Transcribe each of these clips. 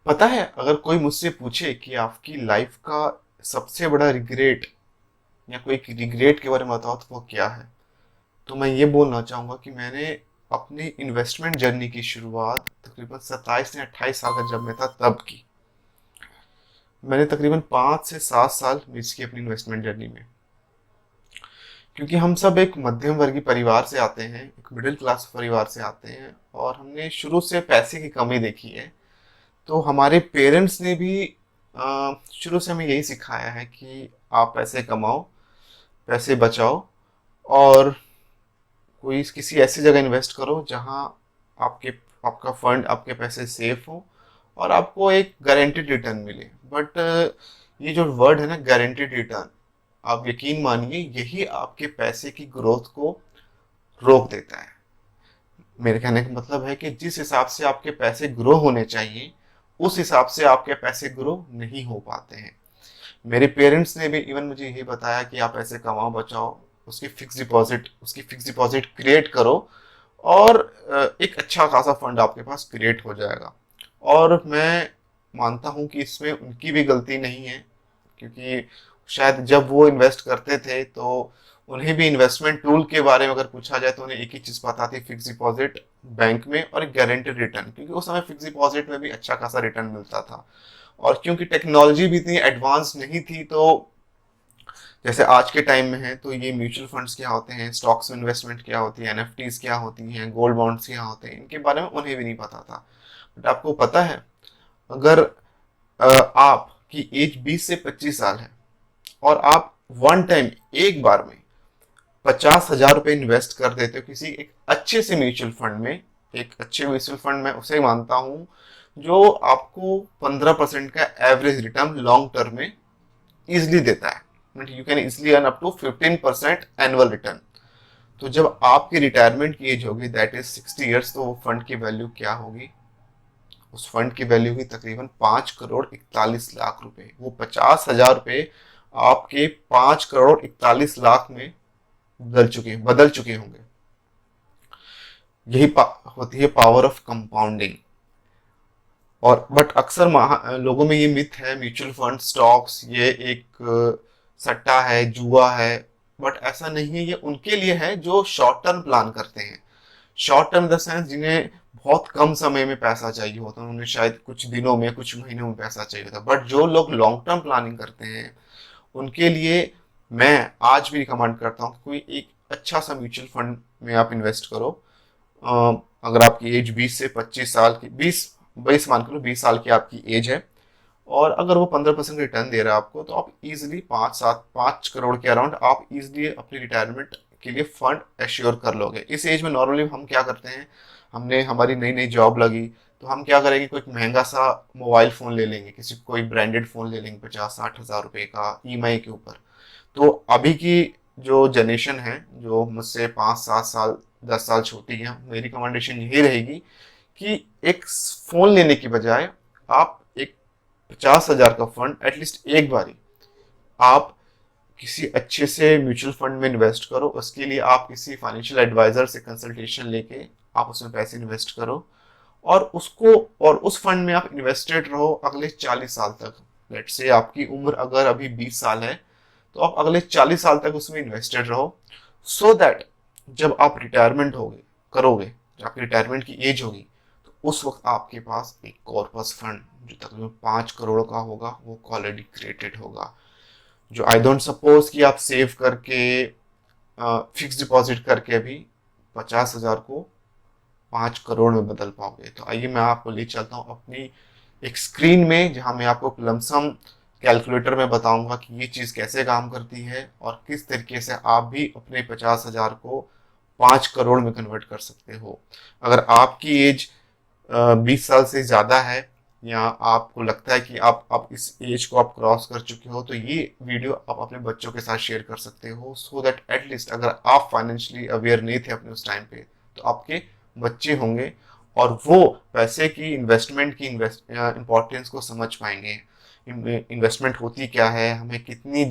पता है, अगर कोई मुझसे पूछे कि आपकी लाइफ का सबसे बड़ा रिग्रेट या कोई रिग्रेट के बारे में बताओ तो वो क्या है, तो मैं ये बोलना चाहूँगा कि मैंने अपनी इन्वेस्टमेंट जर्नी की शुरुआत तकरीबन 27 या 28 साल का जब मैं था तब की। मैंने तकरीबन 5 से 7 साल मिस की अपनी इन्वेस्टमेंट जर्नी में, क्योंकि हम सब एक मध्यम वर्गीय परिवार से आते हैं, एक मिडिल क्लास परिवार से आते हैं, और हमने शुरू से पैसे की कमी देखी है। तो हमारे पेरेंट्स ने भी शुरू से हमें यही सिखाया है कि आप पैसे कमाओ, पैसे बचाओ, और कोई किसी ऐसी जगह इन्वेस्ट करो जहां आपके आपका फंड, आपके पैसे सेफ हो और आपको एक गारंटेड रिटर्न मिले। बट ये जो वर्ड है ना, गारंटेड रिटर्न, आप यकीन मानिए यही आपके पैसे की ग्रोथ को रोक देता है। मेरे कहने का मतलब है कि जिस हिसाब से आपके पैसे ग्रो होने चाहिए उस हिसाब से आपके पैसे ग्रो नहीं हो पाते हैं। मेरे पेरेंट्स ने भी इवन मुझे यही बताया कि आप ऐसे कमाओ, बचाओ, उसकी फिक्स डिपॉजिट क्रिएट करो, और एक अच्छा खासा फंड आपके पास क्रिएट हो जाएगा। और मैं मानता हूं कि इसमें उनकी भी गलती नहीं है, क्योंकि शायद जब वो इन्वेस्ट करते थे तो उन्हें भी इन्वेस्टमेंट टूल के बारे में अगर पूछा जाए तो उन्हें एक ही चीज पता थी, फिक्स डिपॉजिट बैंक में और एक गारंटेड रिटर्न, क्योंकि उस समय फिक्स डिपॉजिट में भी अच्छा खासा रिटर्न मिलता था। और क्योंकि टेक्नोलॉजी भी इतनी एडवांस नहीं थी, तो जैसे आज के टाइम में है, तो ये म्यूचुअल फंड्स क्या होते हैं, स्टॉक्स में इन्वेस्टमेंट क्या होती है, एनएफटीज क्या होती हैं, गोल्ड बॉन्ड्स क्या होते हैं, इनके बारे में उन्हें भी नहीं पता था। बट आपको पता है, अगर आपकी एज 20 से 25 साल है और आप वन टाइम एक बार में 50,000 रुपए इन्वेस्ट कर देते हो किसी एक अच्छे से म्यूचुअल फंड में, एक अच्छे म्यूचुअल फंड में उसे मानता हूं जो आपको 15% का एवरेज रिटर्न लॉन्ग टर्म में इजिली देता है, you can easily earn up to 15% annual return. तो जब आपकी रिटायरमेंट की एज होगी, दैट इज 60 ईयर्स, तो वो फंड की वैल्यू क्या होगी? उस फंड की वैल्यू हुई तकरीबन 5 करोड़ 41 लाख रुपए। वो 50,000 रुपए आपके 5 करोड़ 41 लाख में बदल चुके होंगे। यही होती है पावर ऑफ कंपाउंडिंग। और बट अक्सर लोगों में ये मिथ है, म्यूचुअल फंड, स्टॉक्स ये एक सट्टा है, जुआ है। बट ऐसा नहीं है, ये उनके लिए है जो शॉर्ट टर्म प्लान करते हैं। Short term in the sense जिन्हें बहुत कम समय में पैसा चाहिए होता है, उन्हें शायद कुछ दिनों में, कुछ महीनों में पैसा चाहिए होता है। बट जो लोग लॉन्ग टर्म प्लानिंग करते हैं उनके लिए मैं आज भी रिकमेंड करता हूँ कि कोई एक अच्छा सा म्यूचुअल फंड में आप इन्वेस्ट करो। अगर आपकी एज 20 से 25 साल की, 20 22 मान लो, 20 साल की आपकी एज है, और अगर वो 15% रिटर्न दे रहा है आपको, तो आप इजिली 5 करोड़ के अराउंड आप इजिली अपनी रिटायरमेंट के लिए फंड एश्योर कर लोगे। इस एज में नॉर्मली हम क्या करते हैं, हमने हमारी नई नई जॉब लगी तो हम क्या करेंगे, कोई महंगा सा मोबाइल फोन ले लेंगे, किसी कोई ब्रांडेड फोन ले लेंगे 50-60 हज़ार रुपए का ईएमआई के ऊपर। तो अभी की जो जनरेशन है, जो मुझसे 5-7 साल 10 साल छोटी है, मेरी रिकमेंडेशन यही रहेगी कि एक फोन लेने की बजाय आप एक 50,000 का फंड एटलीस्ट एक बारी आप किसी अच्छे से म्यूचुअल फंड में इन्वेस्ट करो। उसके लिए आप किसी फाइनेंशियल एडवाइजर से कंसल्टेशन लेके आप उसमें पैसे इन्वेस्ट करो, और उसको, और उस फंड में आप इन्वेस्टेड रहो अगले 40 साल तक। लेट से आपकी उम्र अगर अभी 20 साल है, तो आप अगले 40 साल तक उसमें इन्वेस्टेड रहो, सो दैट जब आप रिटायरमेंट होगे करोगे, जब आपकी रिटायरमेंट की एज होगी, तो उस वक्त आपके पास एक कॉर्पस फंड जो तकरीबन 5 करोड़ का होगा, वो ऑलरेडी क्रिएटेड होगा। जो आई डोंट सपोज कि आप सेव करके, फिक्स डिपॉजिट करके भी 50,000 को 5 करोड़ में बदल पाओगे। तो आइए मैं आपको ले चलता हूँ अपनी एक स्क्रीन में, जहां मैं आपको लमसम कैलकुलेटर में बताऊंगा कि ये चीज कैसे काम करती है और किस तरीके से आप भी अपने 50,000 को 5 करोड़ में कन्वर्ट कर सकते हो। अगर आपकी एज 20 साल से ज्यादा है, या आपको लगता है कि आप इस एज को आप क्रॉस कर चुके हो, तो ये वीडियो आप अपने बच्चों के साथ शेयर कर सकते हो, सो दैट एटलीस्ट अगर आप फाइनेंशियली अवेयर नहीं थे अपने उस टाइम पे, तो आपके बच्चे होंगे और वो पैसे की इन्वेस्टमेंट की इंपॉर्टेंस को समझ पाएंगे। इन्वेस्टमेंट होती क्या है, हमें जितनी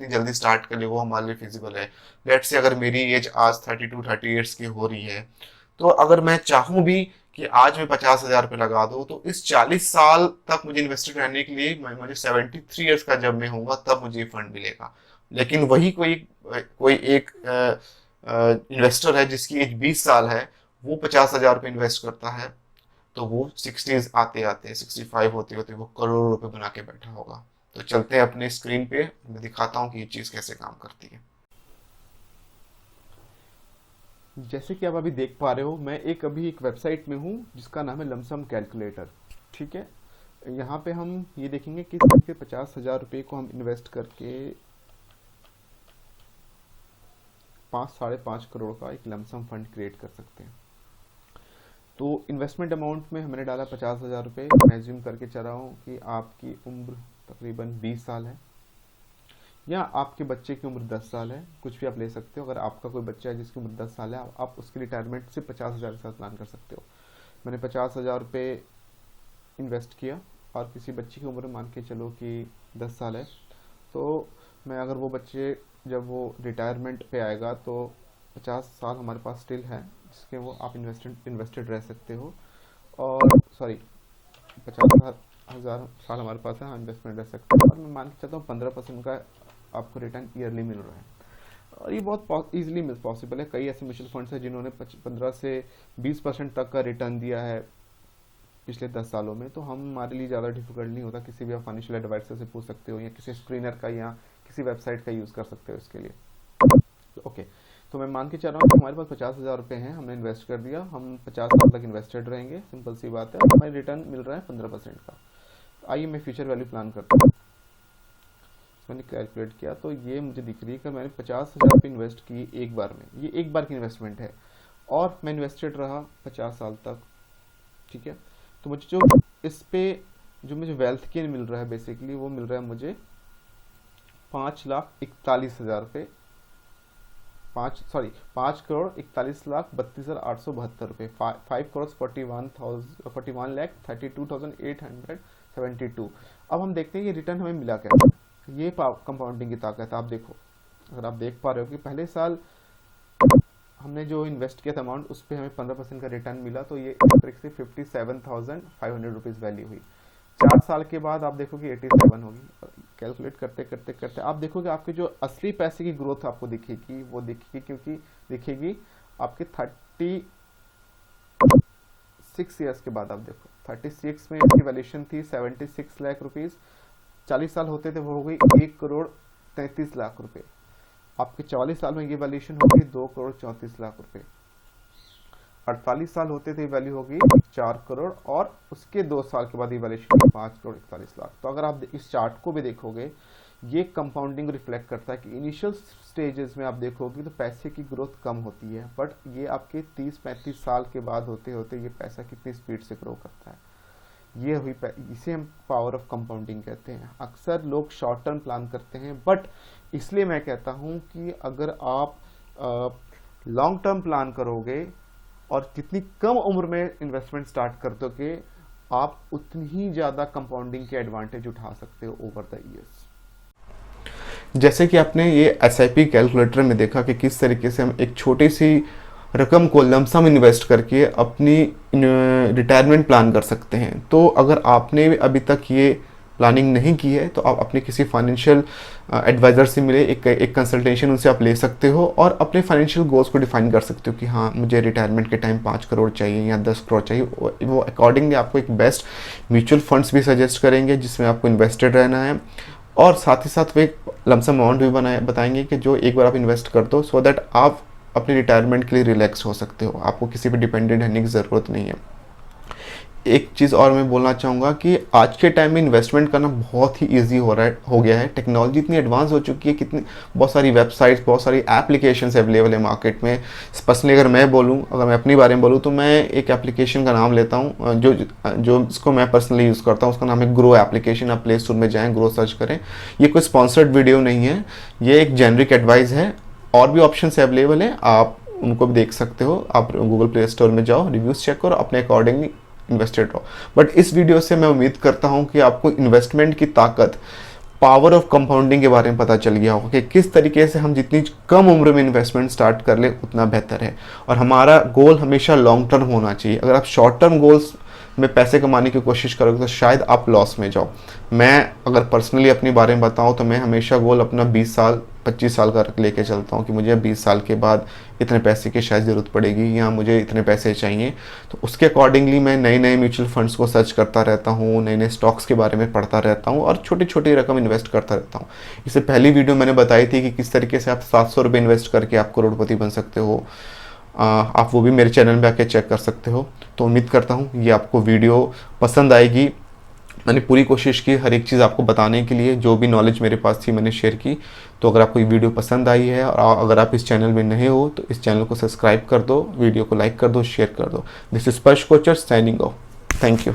जल्दी स्टार्ट कर ले वो हमारे लिए फिजिबल है। लेट्स से अगर मेरी एज आज 32-30 ईयर्स की हो रही है, तो अगर मैं चाहूँ भी कि आज मैं 50,000 रुपये लगा दूं, तो इस 40 साल तक मुझे इन्वेस्टेड रहने के लिए मुझे 73 ईयर्स का जब मैं होऊंगा तब मुझे फंड मिलेगा। लेकिन वही कोई कोई एक इन्वेस्टर है जिसकी एज 20 साल है, वो 50,000 रुपये इन्वेस्ट करता है, तो वो 60s आते आते 65 होते होते वो करोड़ों रुपए बना के बैठा होगा। तो चलते हैं अपने स्क्रीन पे, मैं दिखाता हूँ कि ये चीज़ कैसे काम करती है। जैसे कि आप अभी देख पा रहे हो, मैं अभी एक वेबसाइट में हूँ जिसका नाम है लमसम कैलकुलेटर। ठीक है, यहाँ पे हम ये देखेंगे कि 50,000 रुपये को हम इन्वेस्ट करके 5-5.5 करोड़ का एक लमसम फंड क्रिएट कर सकते हैं। तो इन्वेस्टमेंट अमाउंट में हमने डाला 50,000 रुपये। मैं एज्यूम करके चल रहा हूँ कि आपकी उम्र तकरीबन 20 साल है, या आपके बच्चे की उम्र 10 साल है, कुछ भी आप ले सकते हो। अगर आपका कोई बच्चा है जिसकी उम्र 10 साल है, आप उसकी रिटायरमेंट से 50,000 के साथ प्लान कर सकते हो। मैंने 50,000 रुपये इन्वेस्ट किया, और किसी बच्चे की उम्र मान के चलो कि 10 साल है, तो मैं अगर वो बच्चे जब वो रिटायरमेंट पे आएगा तो 50 साल हमारे पास स्टिल है जिसके वो आप इन्वेस्टेड रह सकते हो। और सॉरी, 50,000 साल हमारे पास है, हाँ इन्वेस्टमेंट रह सकते हो। और मैं मान के चलता हूँ 15% का आपको रिटर्न ईयरली मिल रहा है, और ये बहुत ईजिली पॉसिबल है। कई ऐसे म्यूचुअल फंड्स हैं जिन्होंने 15 से 20% तक का रिटर्न दिया है पिछले 10 सालों में। तो हमारे लिए ज़्यादा डिफिकल्ट नहीं होता, किसी भी आप फाइनेंशियल एडवाइजर से पूछ सकते हो, या किसी स्क्रीनर का या किसी वेबसाइट का यूज़ कर सकते हो इसके लिए। ओके, तो मैं मान के चल रहा हूँ कि हमारे पास 50,000 रुपये हैं, हमने इन्वेस्ट कर दिया, हम 50 साल तक इन्वेस्टेड रहेंगे, सिंपल सी बात है। हमें रिटर्न मिल रहा है 15% का। आइए मैं फ्यूचर वैल्यू प्लान करता हूँ। मैंने कैलकुलेट किया तो ये मुझे दिख रही है कि मैंने 50,000 इन्वेस्ट की एक बार में। ये एक बार की इन्वेस्टमेंट है, और मैं इन्वेस्टेड रहा 50 साल तक। ठीक है, तो मुझे जो इस पे जो मुझे वेल्थ गेन मिल रहा है बेसिकली, वो मिल रहा है मुझे 5,41,000 रुपये, 5,41,32,872 रुपये, 5,41,32,872। अब हम देखते हैं ये रिटर्न हमें मिला कैसे। ये कंपाउंडिंग की ताकत है। आप देखो, अगर आप देख पा रहे हो कि पहले साल हमने जो इन्वेस्ट किया था अमाउंट, उस पर हमें 15% का रिटर्न मिला, तो ये इस तरीके से 57,500 रुपीज़ वैल्यू हुई। 4 साल के बाद आप देखो कि 87 होगी। कैलकुलेट करते करते करते आप देखोगे आपके जो असली पैसे की ग्रोथ आपको दिखेगी, वो दिखेगी, क्योंकि दिखेगी आपके 36 ईयर्स के बाद। आप देखो 36 में इसकी वैल्यूएशन थी 76 लाख रुपीज़, 40 साल होते थे वो हो गई 1,33,00,000 रुपये। आपके 44 साल में ये वैल्यूएशन होगी 2,34,00,000 रुपये। 48 साल होते थे वैल्यू होगी 4 करोड़, और उसके 2 साल के बाद ये वैल्यूएशन होगी 5,41,00,000। तो अगर आप इस चार्ट को भी देखोगे, ये कंपाउंडिंग रिफ्लेक्ट करता है कि इनिशियल स्टेजेस में आप देखोगे तो पैसे की ग्रोथ कम होती है, बट ये आपके 30-35 साल के बाद होते होते ये पैसा कितनी स्पीड से ग्रो करता है। ये हुई, इसे हम पावर ऑफ कंपाउंडिंग कहते हैं। अक्सर लोग शॉर्ट टर्म प्लान करते हैं, बट इसलिए मैं कहता हूँ कि अगर आप लॉन्ग टर्म प्लान करोगे और जितनी कम उम्र में इन्वेस्टमेंट स्टार्ट कर दोगे, आप उतनी ही ज़्यादा कंपाउंडिंग के एडवांटेज उठा सकते हो ओवर द ईयर्स। जैसे कि आपने ये SIP कैलकुलेटर में देखा कि किस तरीके से हम एक छोटी सी रकम को लमसम इन्वेस्ट करके अपनी रिटायरमेंट प्लान कर सकते हैं। तो अगर आपने अभी तक ये प्लानिंग नहीं की है, तो आप अपने किसी फाइनेंशियल एडवाइज़र से मिले, एक कंसल्टेशन उनसे आप ले सकते हो, और अपने फाइनेंशियल गोल्स को डिफाइन कर सकते हो कि हाँ मुझे रिटायरमेंट के टाइम 5 करोड़ चाहिए या 10 करोड़ चाहिए। वो अकॉर्डिंगली आपको एक बेस्ट म्यूचुअल फंड्स भी सजेस्ट करेंगे जिसमें आपको इन्वेस्टेड रहना है, और साथ ही साथ वो एक लमसम अमाउंट भी बताएंगे कि जो एक बार आप इन्वेस्ट कर दो, सो दैट आप अपने रिटायरमेंट के लिए रिलैक्स हो सकते हो, आपको किसी पे डिपेंडेंट रहने की ज़रूरत नहीं है। एक चीज़ और मैं बोलना चाहूँगा कि आज के टाइम में इन्वेस्टमेंट करना बहुत ही इजी हो गया है। टेक्नोलॉजी इतनी एडवांस हो चुकी है, बहुत सारी वेबसाइट्स, बहुत सारी एप्लीकेशंस अवेलेबल है मार्केट में। पर्सनली अगर मैं अपने बारे में बोलूँ, तो मैं एक एप्लीकेशन का नाम लेता हूँ जो इसको मैं पर्सनली यूज़ करता हूँ। उसका नाम है ग्रो एप्लीकेशन। आप प्ले स्टोर में जाएँ, ग्रो सर्च करें। ये कोई स्पॉन्सर्ड वीडियो नहीं है, ये एक जेनरिक एडवाइस है। और भी ऑप्शंस अवेलेबल हैं, आप उनको भी देख सकते हो। आप गूगल प्ले स्टोर में जाओ, रिव्यूज़ चेक करो, अपने अकॉर्डिंगली इन्वेस्टेड रहो। बट इस वीडियो से मैं उम्मीद करता हूं कि आपको इन्वेस्टमेंट की ताकत पावर ऑफ कंपाउंडिंग के बारे में पता चल गया होगा कि किस तरीके से हम जितनी कम उम्र में इन्वेस्टमेंट स्टार्ट कर ले उतना बेहतर है। और हमारा गोल हमेशा लॉन्ग टर्म होना चाहिए। अगर आप शॉर्ट टर्म गोल्स में पैसे कमाने की कोशिश करोगे तो शायद आप लॉस में जाओ। मैं अगर पर्सनली अपने बारे में बताऊं तो मैं हमेशा गोल अपना 20 साल 25 साल का लेके चलता हूं कि मुझे 20 साल के बाद इतने पैसे की शायद ज़रूरत पड़ेगी या मुझे इतने पैसे चाहिए। तो उसके अकॉर्डिंगली मैं नए नए म्यूचुअल फंड्स को सर्च करता रहता हूँ, नए नए स्टॉक्स के बारे में पढ़ता रहता हूँ और छोटी छोटी रकम इन्वेस्ट करता रहता हूँ। इससे पहली वीडियो मैंने बताई थी कि किस तरीके से आप 700 रुपये इन्वेस्ट करके आप करोड़पति बन सकते हो। आप वो भी मेरे चैनल में आके चेक कर सकते हो। तो उम्मीद करता हूँ ये आपको वीडियो पसंद आएगी। मैंने पूरी कोशिश की हर एक चीज़ आपको बताने के लिए, जो भी नॉलेज मेरे पास थी मैंने शेयर की। तो अगर आपको ये वीडियो पसंद आई है और अगर आप इस चैनल में नए हो तो इस चैनल को सब्सक्राइब कर दो, वीडियो को लाइक कर दो, शेयर कर दो। This is Sparsh Kochar signing off. Thank you.